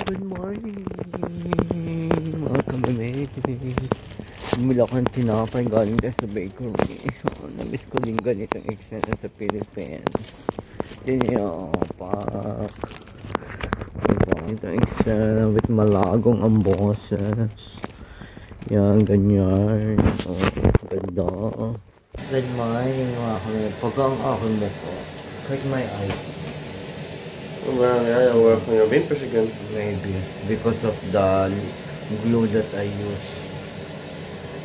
Good morning mga kamamay. Bumili ako ng tinapay galing tayo sa bakery. Namiss ko din ganitong eksena sa Philippines. Tinapak. Ganitong eksena with malagong ang boses. Yan, ganyan. Ganda. Good morning mga kamamay. Pag ang aking mukha, check my eyes. Well, yeah, I'll work on your wimpers again. Maybe because of the glue that I use.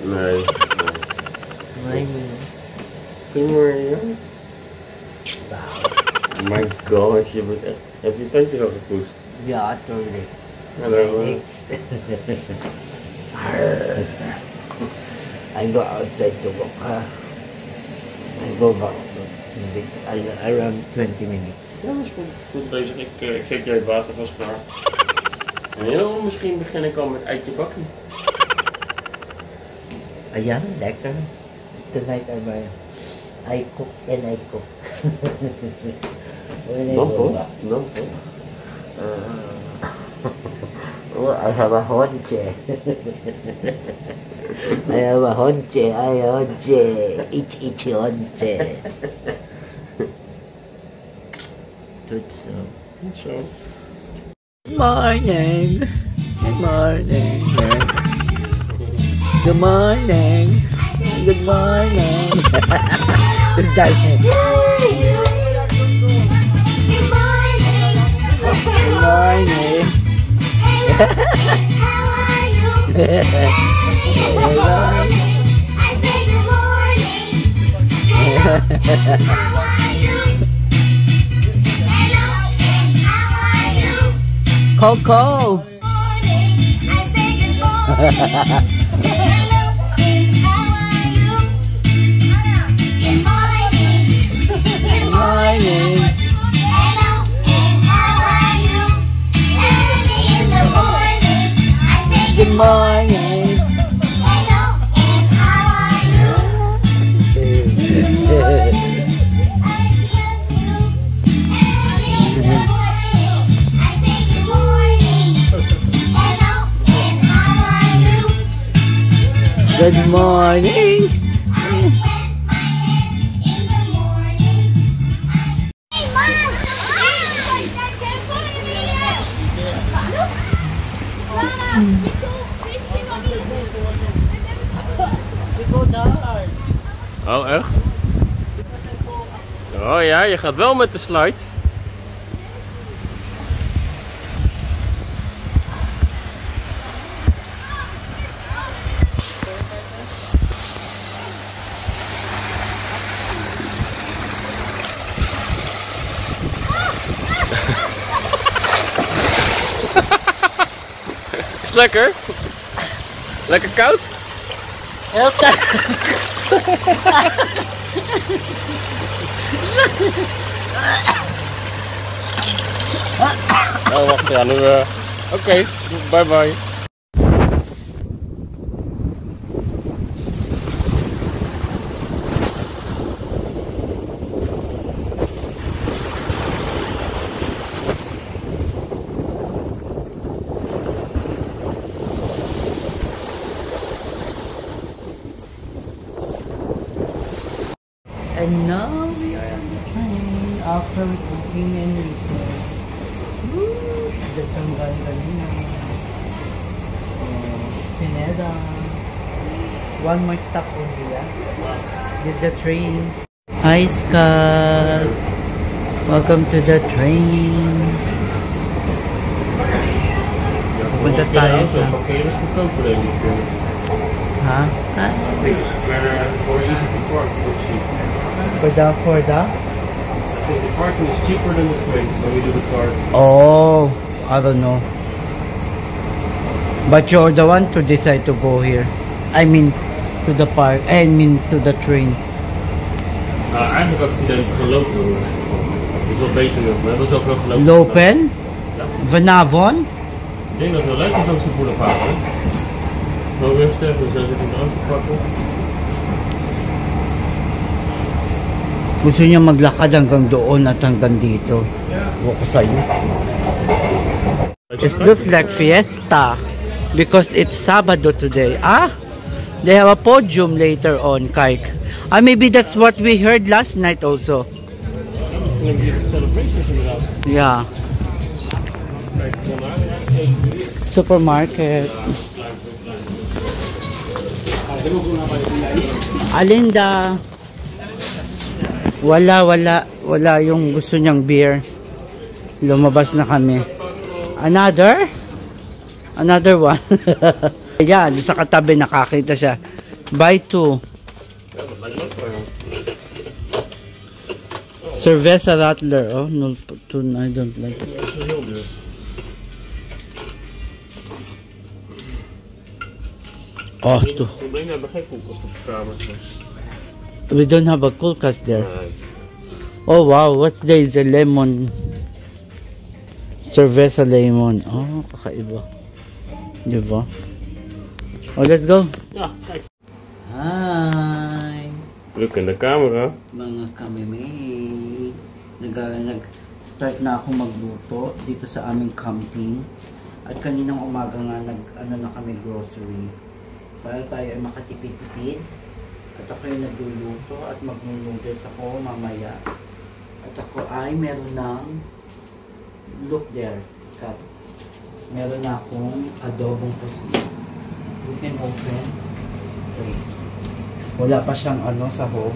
Nice. Maybe. Good morning. Wow. Oh my gosh, heb je tandjes al gepoest? Ja, tuurlijk. I go outside to walk. I go back soon. Around 20 minutes. Ja, dat is goed bezig. Ik zet jij het water vast klaar. En heel misschien begin ik al met eitje bakken. Ayan, lekker. Tonight I cook and I cook. Nampo. Oh, I have a honche. I have a honche. Ich honche. So. Good morning. Good morning. Good morning. Good morning. Good morning. Good morning. How are you? I say good morning. How are you? Hello, and how are you? Coco. I say good morning. Hello, and how are you? Good morning. Good morning. Hello, and how are you? Early in the morning, I say Good morning. hello, and how are you? I kiss you. Early in the morning, I say good morning. Hello, and how are you? Good morning. I wet my hands in the morning. Hey, Mom! Oh, echt? Oh ja, je gaat wel met de slide. Is het lekker? Lekker koud? Heel koud. Oh, wacht, ja, nu... Oké, bye bye. And now we are on the train after cooking and eating. Woo! Just some ganina. Pineda. One more stop only, yeah? This is the train. Hi, Scott. Welcome to the train. Punta tayo sa... Parkeren is goedkoper, denk ik. Ha? More easy to park, For the... I think the parking is cheaper than the train when you do the car. Oh, I don't know. But you're the one to decide to go here. I mean, to the park. I mean, to the train. Eigenlijk had ik het idee dat we gaan lopen doen. Dat is wel beter. We hebben zo ook gelopen. Lopen? Ja. Vanavond? Ik denk dat het wel leuk is langs de boulevard. Hè? Wel rustig, dus dan zit ik een auto pakken. Gusto niya maglakad hanggang doon at hanggang dito. Huwag ko sa'yo. It looks like fiesta because it's Sabado today. Ah, they have a podium later on, Kaik. Ah, maybe that's what we heard last night also. Yeah. Supermarket. Alinda. Wala yung gusto niyang beer. Lumabas na kami. Another one. Yan, sa katabi nakakita siya. Buy 2. Cerveza Rattler. Oh, no, I don't like it. Oh, we don't have a koelkast there. Oh wow, what's there? Is a lemon. Cerveza lemon. Oh, kakaiba. Diba? Oh, let's go. Yeah, Hi. Look in the camera. Mga kamimay. Nag-start na ako magluto dito sa aming camping. At kaninang umaga nga na kami grocery. Para tayo ay makatipid-tipid. At ako ay nagluluto at mag-noodles ako mamaya. At ako ay meron ng look there, Scott. Meron na akong adobong pusit. You can open. Wait. Wala pa siyang sahog.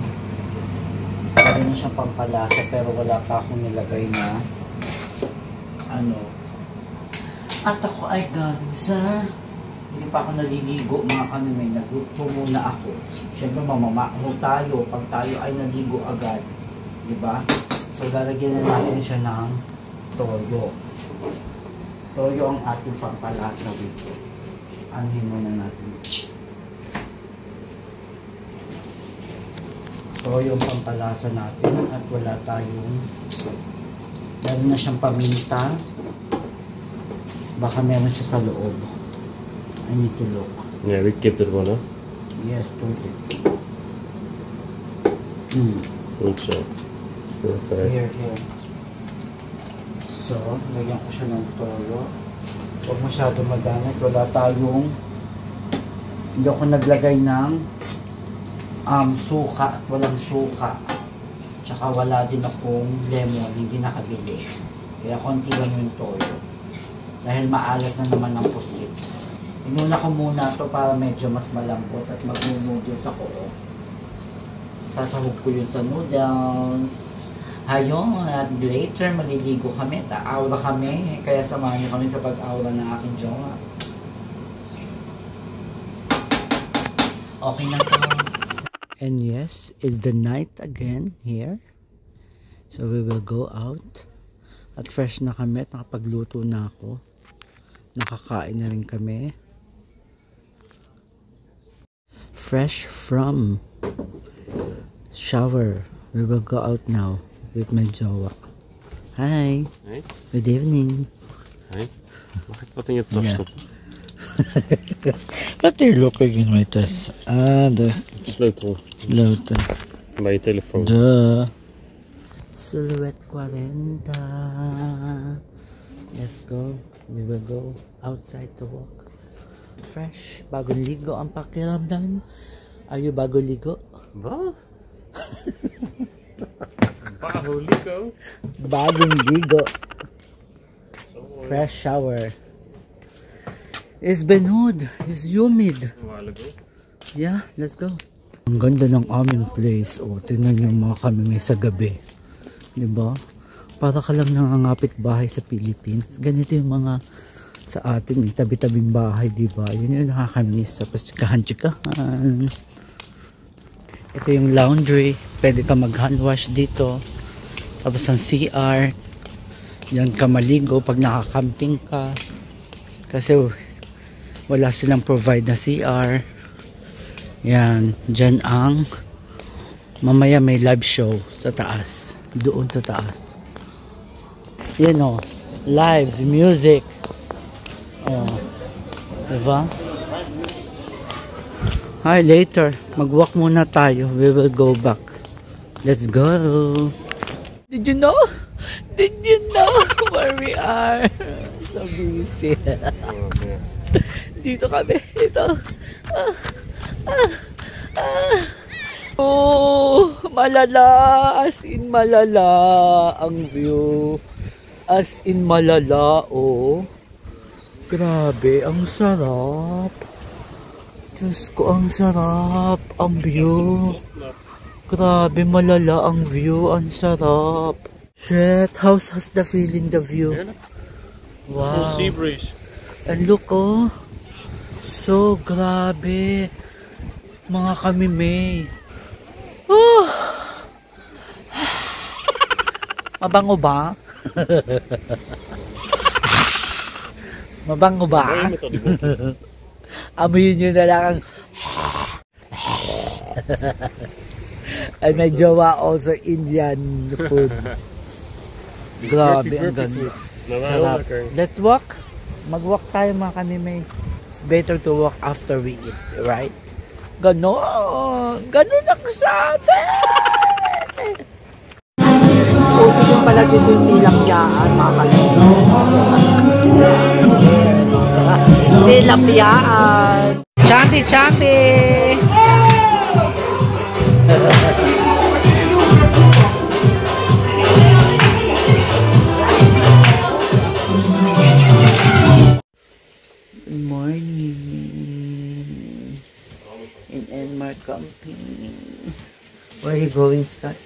Meron na siyang pampalasa pero wala pa akong nilagay na At ako ay galing sa hindi pa ako naliligo mga kanimay. Nagluto muna ako. Siyempre mamamaho tayo pag tayo ay naligo agad. Diba? So lalagyan na natin siya ng toyo. Toyo ang ating pampalasa dito. Anuhin muna natin. Toyo ang pampalasa natin at wala tayong meron na siyang paminta. Baka meron siya sa loob. I need to look. Yeah, we kept it one, huh? Yes, totally. Good job. Perfect. Here. So, lagyan ko siya ng toyo. Huwag masyado madamit. Wala tayong hindi ako naglagay ng suka at walang suka. Tsaka wala din akong lemon. Hindi nakabili. Kaya konti lang yung toyo. Dahil maalat na naman ang pusit. Inuna ko muna to para medyo mas malambot at mag-noodles ako. Sasahog ko yun sa noodles. Ayun, at later maliligo kami. Aura kami. Kaya samahan niyo kami sa pag-aura ng aking jowa. Okay na to. And yes, it's the night again here. So we will go out. At fresh na kami at nakapagluto na ako. Nakakain na rin kami. Fresh from shower. We will go out now with my jowa. Hi. Hey. Good evening. Hey. Mag ik wat in je tas stoppen? What are you looking in my tas? De Sleutel. sleutel. Bij je telefoon. Duh. Silhouette 40. Let's go. We will go outside to walk. Fresh. Bagong ligo ang pakiramdam. Are you bagong ligo? Wat? Bagong ligo? Bagong ligo. Fresh shower. It's benood. It's humid. A while ago. Yeah, let's go. Ang ganda ng aming place. Oh, tingnan yung mga kami sa gabi. Diba? Para ka lang nangangapit bahay sa Philippines. Ganito yung mga sa atin, may tabi-tabing bahay, diba? Yun yung nakakamiss. Tapos chikahan-chikahan. Ito yung laundry. Pwede ka mag-hand wash dito. Tapos ang CR. Yan ka maligo pag nakakamping ka. Kasi wala silang provide na CR. Yan. Dyan ang mamaya may live show sa taas. Doon sa taas. You know, live music. Oh. Diba? Hi, later. Mag-walk muna tayo. We will go back. Let's go. Did you know? Did you know where we are? So busy. Dito kami. Ito. Oh, malala. As in malala ang view. As in malala, oh. Grabe, ang sarap. Diyos ko, ang sarap. Ang view. Grabe, malala ang view. Ang sarap. Shit, how's the feeling, the view? Wow. Full sea breeze. And look, oh. So, grabe. Mga kamimay. Oh. Mabango ba? Mabango ba? Amoyin nyo na lang ang and may jowa also Indian food. Grabe, ang ganda. Sarap. Let's walk. Mag-walk tayo mga kanimay. It's better to walk after we eat, right? Ganon. Ganon ang sabi. Puso yung pala dito yung tilakyaan, mga kanimay. Tilakyaan. Champi, champi. Good morning. In Enmar camping. Where are you going, Scott?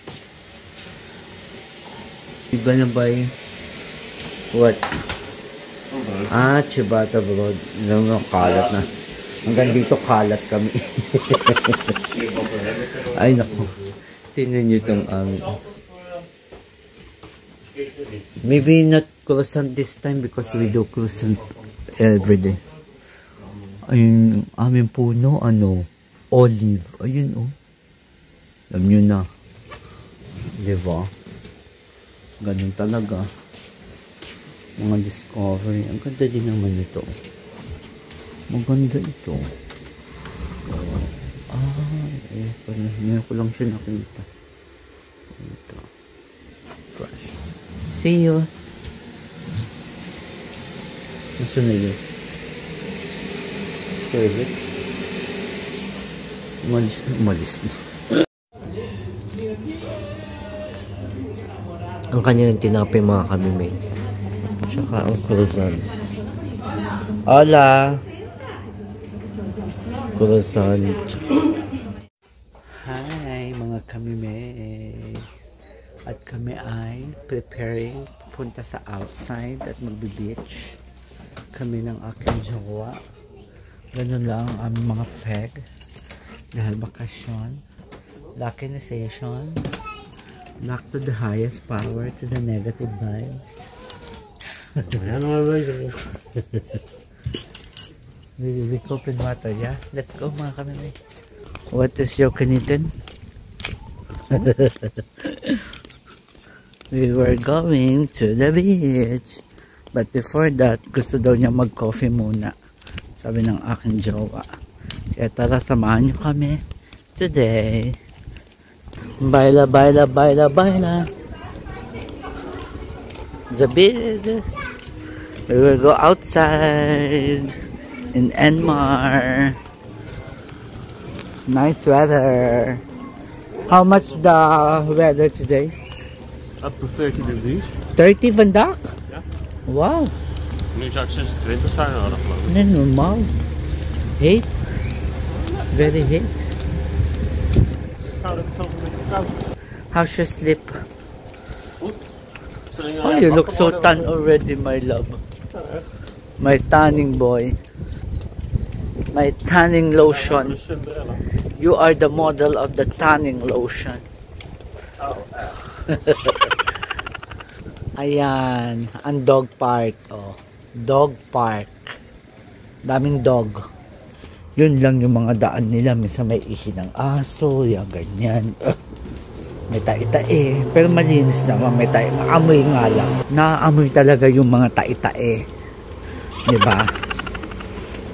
Iba na ba yun? What? Ah, Chibata Broad. Ilang kalat na. Hanggang dito kalat kami. Ay, naku. Tingnan nyo itong amin. Maybe not croissant this time because we do croissant everyday. Ayun, aming puno, ano, olive. Ayun, oh. Alam nyo na. Diba? Ganun talaga. Mga discovery. Ang ganda din naman ito. Maganda ito. Ngayon ko lang siya nakita. Ito. Fresh. See you. Nasaan na yun? Toilet? Umalis na. Ang kanyang tinapay mga kamimay. Tsaka ang croissant. Hola! Croissant. Hi mga kamimay. At kami ay preparing punta sa outside at magbe-beach. Kami ng aking jowa. Ganun lang ang mga peg. Dahil bakasyon. Lucky na session. Lock to the highest power to the negative vibes. We open water, yeah? Let's go mga kamimay. What is your kanitin? We were going to the beach. But before that, gusto daw niya mag-coffee muna. Sabi ng aking jowa. Kaya tara, samahan niyo kami today. Baila, baila, baila, baila. The beach. We will go outside in Enmar. Nice weather. How much the weather today? Up to 30 degrees. 30 vandaag? Ja. Wow. Nu zou het 26 zijn nodig, geloof ik. Nee, normaal. Heet. Very heat. How's your sleep? Oh, you look so tan already, my love. My tanning boy. My tanning lotion. You are the model of the tanning lotion. Ayan, ang dog park. Oh, dog park. Daming dog. Yun lang yung mga daan nila. Minsan may ihi ng aso, yung ganyan. May tae-tae. Pero malinis naman, may tae. Maamoy nga lang. Naaamoy talaga yung mga tae-tae. Diba?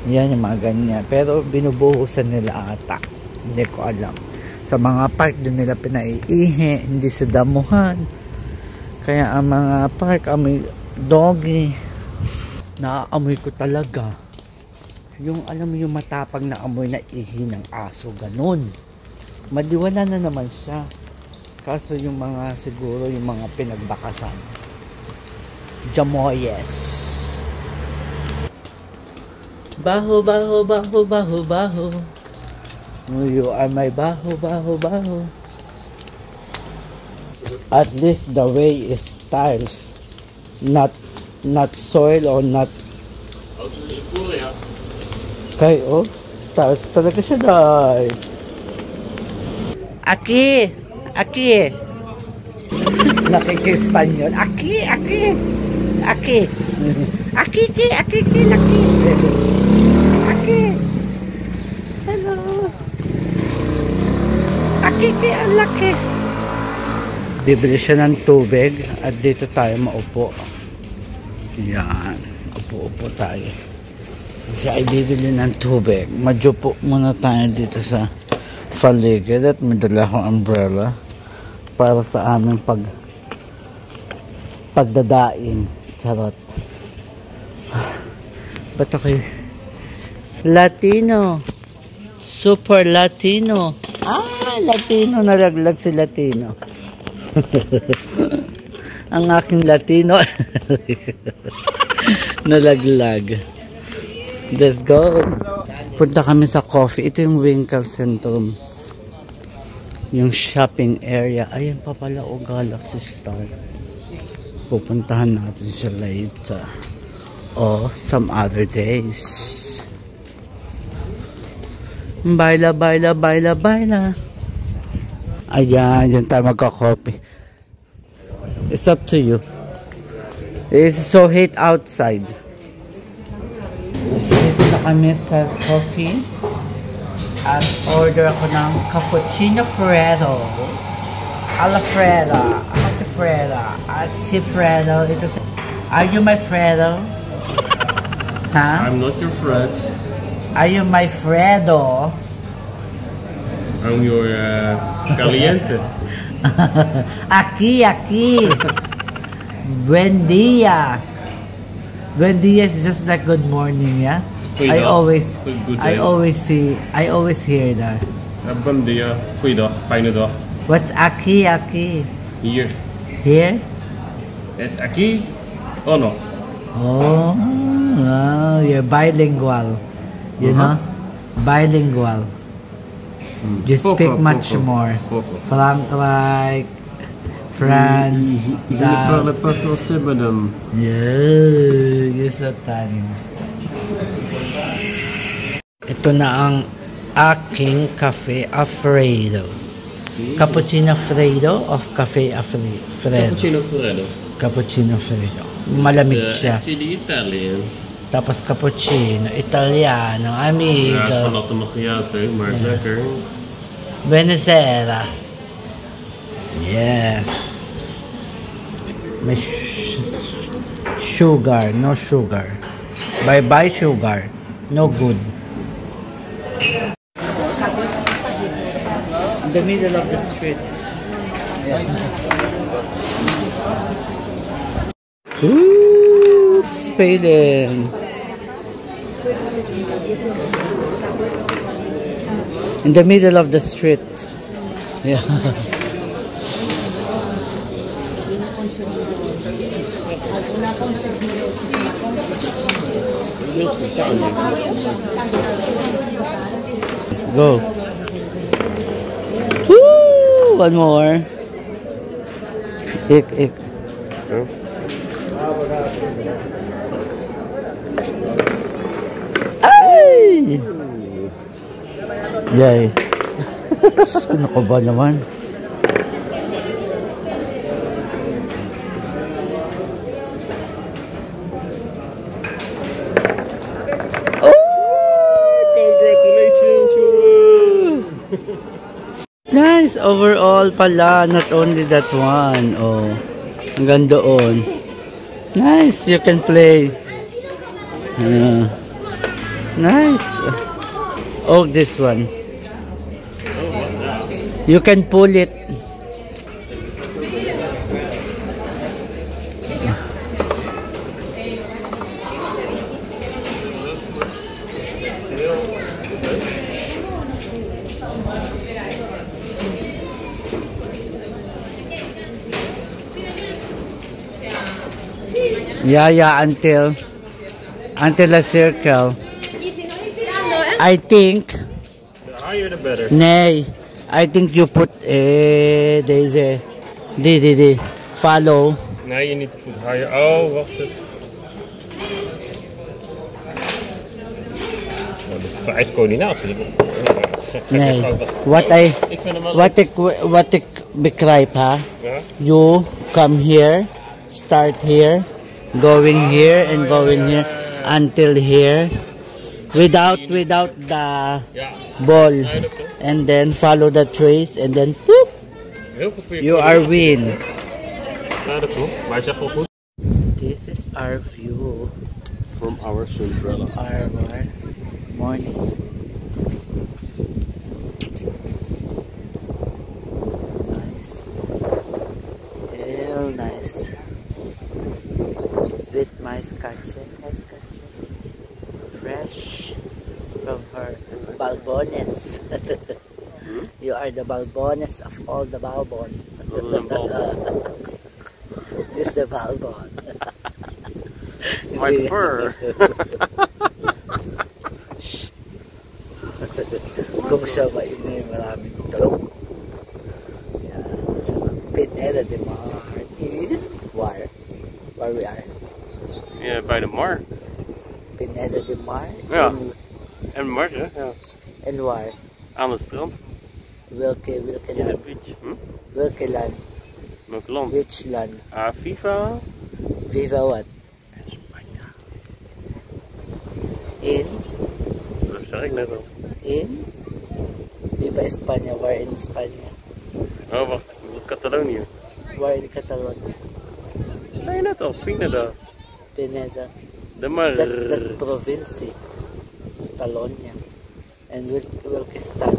Yan yung mga ganyan. Pero binubuhusan nila ata. Hindi ko alam. Sa mga park doon nila pinaiihi. Hindi sa damuhan. Kaya ang mga park, may doggy. Naaamoy ko talaga. Yung alam mo yung matapang na amoy na ihi ng aso, ganun. Maliwala na naman siya. Kaso yung mga siguro yung mga pinagbakasan. Jamoyes. Baho, baho, baho, baho, baho. You are my baho, baho, baho. At least the way is tiles. Not soil or not. Kay, oh, tiles talaga siya, dahil. Aki! Aki! Nakiki-Espanyol. Aki! Aki! Aki! Aki! Aki! Aki! Aki! Aki! Hello! Aki! Ang laki! Bibili siya ng tubig at dito tayo maupo. Yan. Upo-upo tayo. Siya ay bibili ng tubig. Madyopo muna tayo dito sa paligid at may dala akong umbrella para sa aming pagdadaing. Charot. Ba't ako Latino? Super Latino. Latino. Nalaglag si Latino. Ang aking Latino nalaglag. Let's go. Punta kami sa coffee. Ito yung Winkle Centrum. Yung shopping area. Ayan pa pala o Galaxy Star. Pupuntahan natin siya later. Or some other days. Baila, baila, baila, baila. Ayan, dyan tayo magka-coffee. It's up to you. It's so hot outside. Dito na kami sa coffee. At order ako ng cappuccino Fredo. Alfredo. Si Fredo. At si Fredo. Ito si... Are you my Fredo? Huh? I'm not your friend. Are you my Fredo? I'm your caliente. Aquí. Buen dia. Buen dia is just like good morning, yeah? I always hear that. Buen dia. Goeiedag. Fijne dag. What's aquí? Hier. Here? Yes, aquí. Oh no. Oh, you're bilingual. You know? Bilingual. You speak much more. Frankrijk, France, Je ne parle pas français, madame. Yeah, you're so tiny. Ito na ang aking Cafe Alfredo. Cappuccino Fredo of Cafe Alfredo? Cappuccino Fredo. Cappuccino Fredo. Malamig siya. Actually Italian. Tapos cappuccino, Italiano, amigo. Ja, het is van latte macchiato, maar lekker. Buonasera. Yes. May sugar, no sugar. Bye sugar. No good. In the middle of the street. Yeah. Oops, Spaden. In the middle of the street. Yeah. Go. Woo! One more. Ik. Ay! Yay. Ano ko ba naman? Nice overall pala, not only that one. Oh, hanggang doon. Nice, you can play. Nice. Oh, this one. You can pull it. Yeah, until a circle. I think. The higher the better. Nay, I think you put deze. Die. Follow. Nee, you need to put higher. Oh, wacht even. Oh, dit is vereist coördinatie. Nee, wat ik begrijp, ha? Ja? You come here, start here, going here and going here until here, without the ball, and then follow the trace and then poop. Heel goed voor je You are win. Ja, dat klopt. Maar hij zegt wel goed. This is our view. From our sunbrella. Our morning. Nice. Real nice. With my scotche. Fresh from her balbones. You are the balbones of all the balbon. This is the balbon. My fur. Kung siya mainay, maraming tulog. Yan. Sa Pineda de Mar. Where we are? Yeah, by the Mar. Pineda de Mar? Ja. En Mar, ja. And where? Aan het strand. Welke land? Beach. Welke land? Welk land? Which land? Viva. Viva what? Spanje. In? Dat zeg ik net al. In? Viva España. Where in España? Oh, wacht. Dat is Catalonië. Where in Catalonia? Dat zei je net al. Pineda. Pineda. De Mar. That's provincie. Catalonia. And welke stad?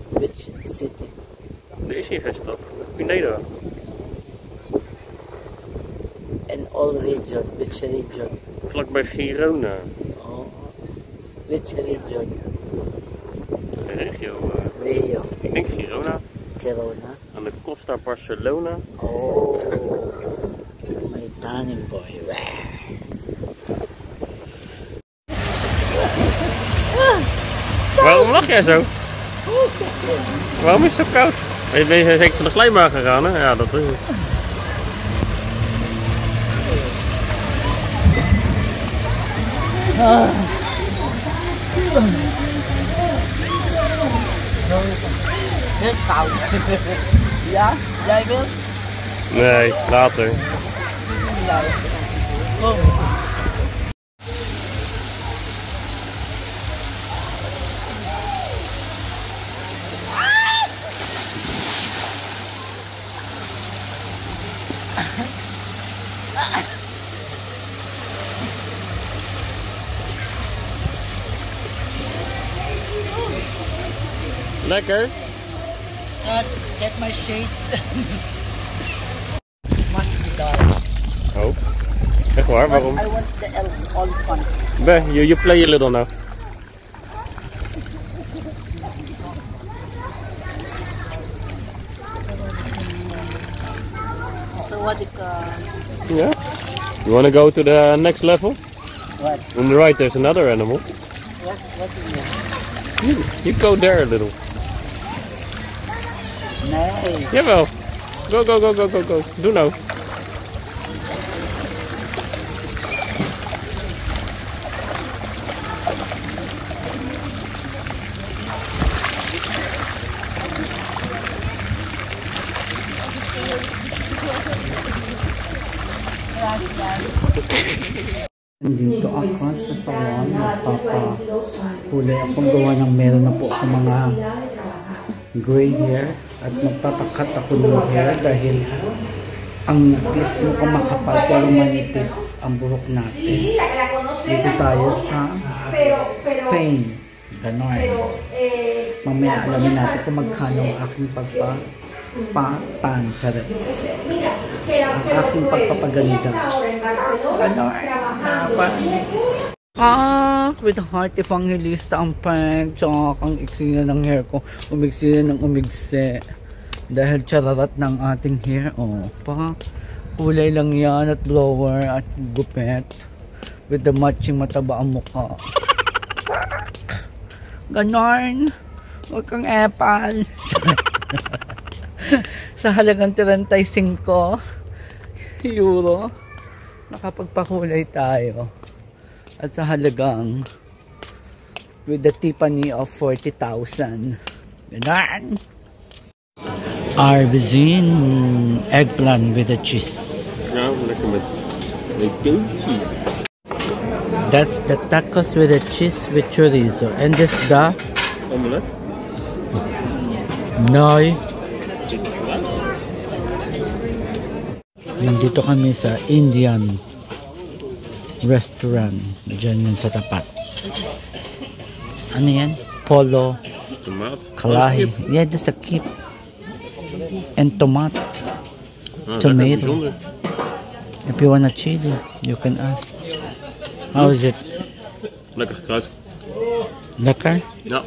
Which city? Er is hier geen stad. Pineda. And all region. Which region? Vlakbij Girona. Oh. Which region? De regio. Rio. Ik denk Girona. Girona. Aan de Costa Barcelona. Oh. My tanning boy. Waarom lach jij zo? Waarom is het zo koud? Ben je zeker van de glijbaan gegaan, hè? Ja, dat is het. Heel koud. Ja? Jij wil? Nee, later. Kom. Lekker. Get my shades. Must be dark. Oh. Echt waar? Waarom? I want the elephant. You play a little now. So what is Yeah. You want to go to the next level? what? On the right there's another animal. What is it? You go there a little. Nee. Jawel. Go. Doe nou. Dito ako sa salon, nagpapahuli akong gawa ng meron na po ako mga gray hair at magtatakat ako ng hair dahil ang nipis mo ko makapal pero manipis ang buhok natin. Dito tayo sa Spain. Ganon. Mamaya alamin natin kung magkano ang aking pagpapansaret. Ang aking pagpapaganda. Ganon. With heart evangelista ang peg. Tsaka ang iksi na ng hair ko. Umiksi na ng umigse. Dahil chararat ng ating hair. Oh, Kulay lang yan at blower at gupet. With the matching mataba ang mukha. Ganon. Huwag kang epal. Sa halagang 35 euro, nakapagpakulay tayo. At sa halagang with the Tiffany of 40,000. Ganon. Arbizin eggplant with the cheese. Ja, lekker met tootje. That's the tacos with the cheese with chorizo. And this the Omelet. Noi. Nandito kami sa Indian restaurant. Diyan yan sa tapat. Ano yan? Polo. Tomaat. Kalahi. Yeah, just a kip. And tomato. Tomato. If you want a chili, you can ask. How is it? Lekker gekruid. Lekker? Ja.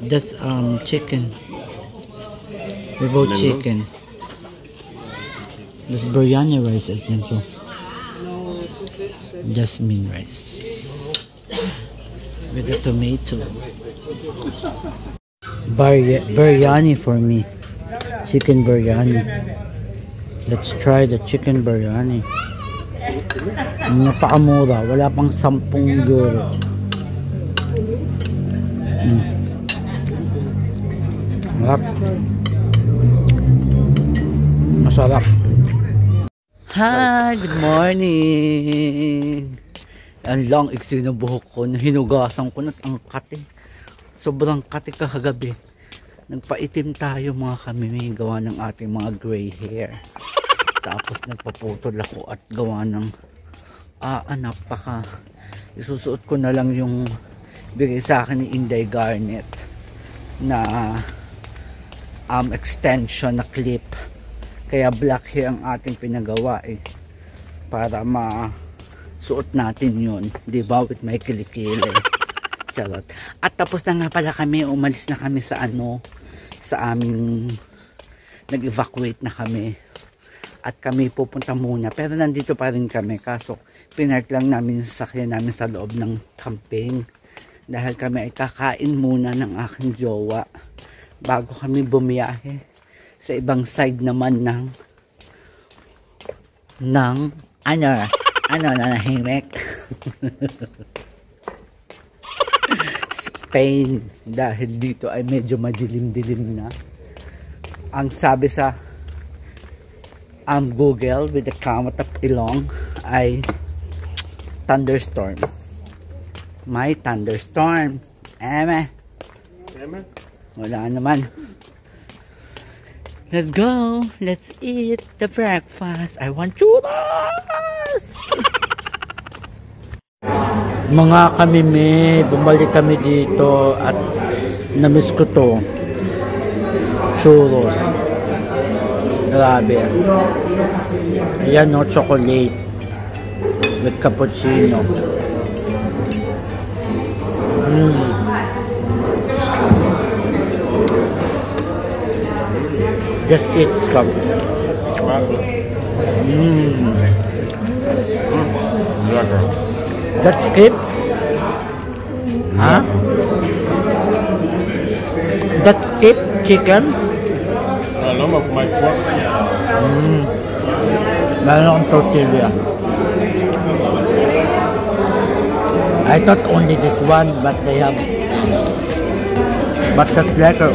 This chicken. We bought chicken. This biryani rice, I think so. Jasmine rice. With the tomato. Biryani for me. Chicken biryani. Let's try the chicken biryani. Napakamura. Wala pang 10 euro. Masarap. Masarap. Hi! Good morning! Ang long iksi ng buhok ko. Hinugasan ko na ang kate. Sobrang kate kahagabi. Nagpaitim tayo mga kami. Gawa ng ating mga gray hair. Tapos nagpaputol ako at gawa ng napaka. Isusuot ko na lang yung bigay sa akin ni Inday Garnet na extension na clip. Kaya black hair ang ating pinagawa para masuot natin yun, di ba, with may kilikili. Charot. At tapos na nga pala kami, umalis na kami sa sa aming nag-evacuate na kami. At kami pupunta muna, pero nandito pa rin kami, kaso pinark lang namin yung sasakyan namin sa loob ng camping. Dahil kami ay kakain muna ng aking jowa bago kami bumiyahe sa ibang side naman ng nanahimik. Spain, dahil dito ay medyo madilim-dilim na. Ang sabi sa Google with the count of ilong ay thunderstorm. May thunderstorm. Eme. Wala naman. Let's go. Let's eat the breakfast. I want churros. Mga kamime, bumalik kami dito at namiss ko to. Churros. Grabe. Ayan, no, chocolate with cappuccino. Just eat, scum. That's skip? Huh? That's skip chicken? Hallo, maar voor mij pork. Meron akong tortilla. I thought only this one, but they have. But that's lekker.